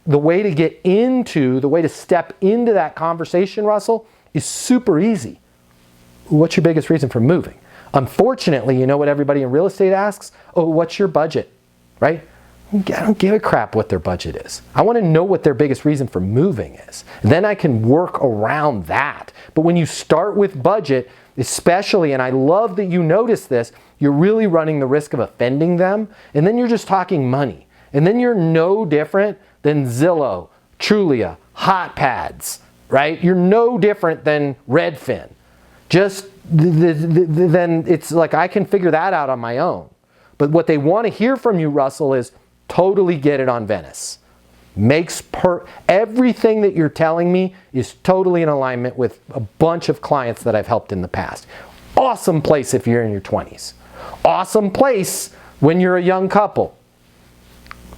the way to step into that conversation, Russell, is super easy. What's your biggest reason for moving? Unfortunately, you know what everybody in real estate asks? Oh, what's your budget, right? I don't give a crap what their budget is. I want to know what their biggest reason for moving is. Then I can work around that. But when you start with budget, especially, and I love that you notice this, you're really running the risk of offending them, and then you're just talking money. And then you're no different than Zillow, Trulia, Hot Pads, right? You're no different than Redfin. Just then it's like I can figure that out on my own. But what they want to hear from you, Russell, is totally get it on Venice. Everything that you're telling me is totally in alignment with a bunch of clients that I've helped in the past. Awesome place if you're in your 20s. Awesome place when you're a young couple.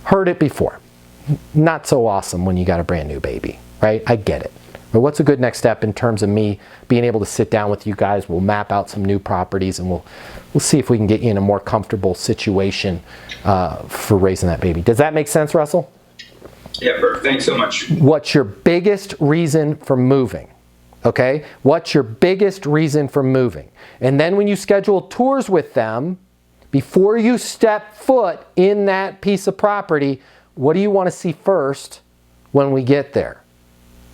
Heard it before. Not so awesome when you got a brand new baby, right? I get it. But what's a good next step in terms of me being able to sit down with you guys? We'll map out some new properties and we'll see if we can get you in a more comfortable situation for raising that baby. Does that make sense, Russell? Yeah, perfect. Thanks so much. What's your biggest reason for moving? Okay? What's your biggest reason for moving? And then when you schedule tours with them, before you step foot in that piece of property, what do you want to see first when we get there?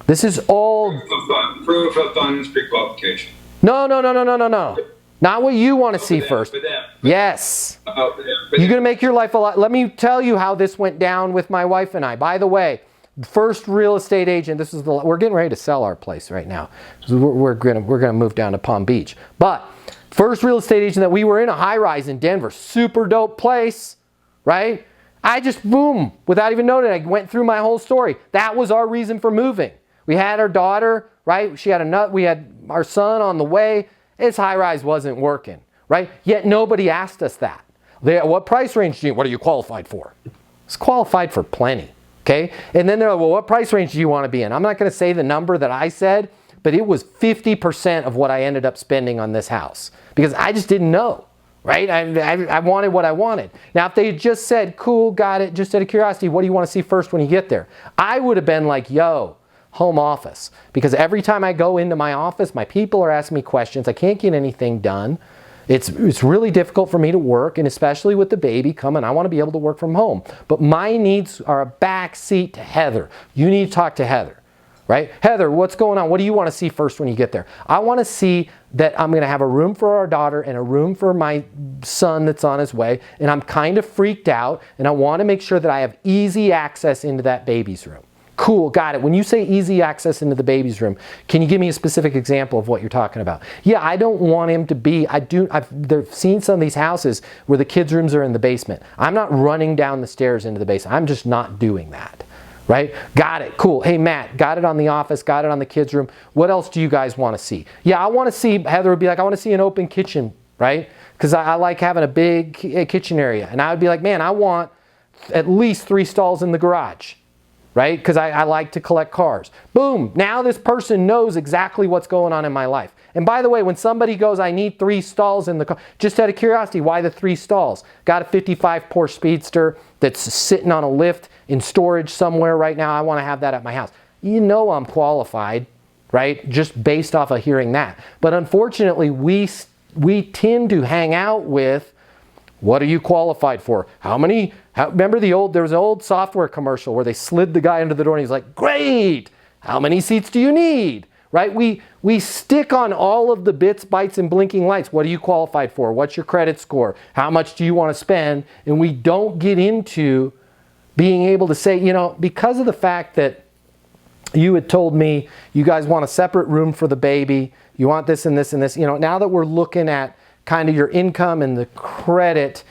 This is all... Proof of funds, pre-qualification. No. Not what you want to see first. Yes. You're going to make your life a lot... Let me tell you how this went down with my wife and I. By the way, first real estate agent, we're getting ready to sell our place right now. We're going to move down to Palm Beach. But first real estate agent that we were in a high-rise in Denver. Super dope place, right? I just, boom, without even knowing it, I went through my whole story. That was our reason for moving. We had our daughter, right? We had our son on the way. His high-rise wasn't working, right? Yet nobody asked us that. What price range do you, what are you qualified for? It's qualified for plenty, okay? And then they're like, well, what price range do you want to be in? I'm not going to say the number that I said, but it was 50% of what I ended up spending on this house because I just didn't know, right? I wanted what I wanted. Now, if they had just said, cool, got it, just out of curiosity, what do you want to see first when you get there? I would have been like, yo, home office. Because every time I go into my office, my people are asking me questions. I can't get anything done. It's really difficult for me to work, and especially with the baby coming, I want to be able to work from home. But my needs are a back seat to Heather. You need to talk to Heather, right? Heather, what's going on? What do you want to see first when you get there? I want to see that I'm going to have a room for our daughter and a room for my son that's on his way, and I'm kind of freaked out, and I want to make sure that I have easy access into that baby's room. Cool, got it. When you say easy access into the baby's room, can you give me a specific example of what you're talking about? Yeah, I don't want him to be, I've seen some of these houses where the kids' rooms are in the basement. I'm not running down the stairs into the basement. I'm just not doing that, right? Got it, cool. Hey, Matt, got it on the office, got it on the kids' room. What else do you guys want to see? Yeah, I want to see, Heather would be like, I want to see an open kitchen, right? Because I like having a big kitchen area. And I would be like, man, I want at least 3 stalls in the garage. Right? Because I like to collect cars. Boom, now this person knows exactly what's going on in my life. And by the way, when somebody goes, I need 3 stalls in the car, just out of curiosity, why the 3 stalls? Got a 55 Porsche Speedster that's sitting on a lift in storage somewhere right now. I want to have that at my house. You know I'm qualified, right? Just based off of hearing that. But unfortunately, we tend to hang out with, what are you qualified for? Remember there was an old software commercial where they slid the guy into the door and he's like, great, how many seats do you need? Right? We stick on all of the bits, bytes, and blinking lights. What are you qualified for? What's your credit score? How much do you want to spend? And we don't get into being able to say, you know, because of the fact that you had told me you guys want a separate room for the baby, you want this and this and this, you know, now that we're looking at kind of your income and the credit,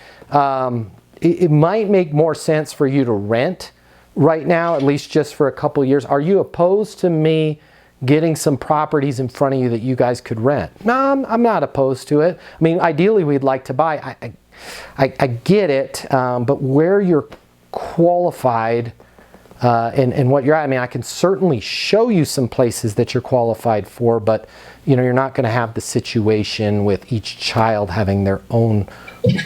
it might make more sense for you to rent right now, at least just for a couple years. Are you opposed to me getting some properties in front of you that you guys could rent? No, I'm not opposed to it. I mean, ideally we'd like to buy. I get it, but where you're qualified and what you're at, I mean, I can certainly show you some places that you're qualified for, but you know, you're not going to have the situation with each child having their own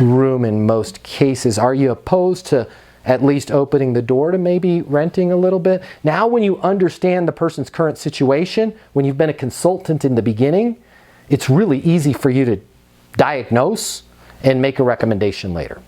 room in most cases. Are you opposed to at least opening the door to maybe renting a little bit. Now when you understand the person's current situation, when you've been a consultant in the beginning, it's really easy for you to diagnose and make a recommendation later.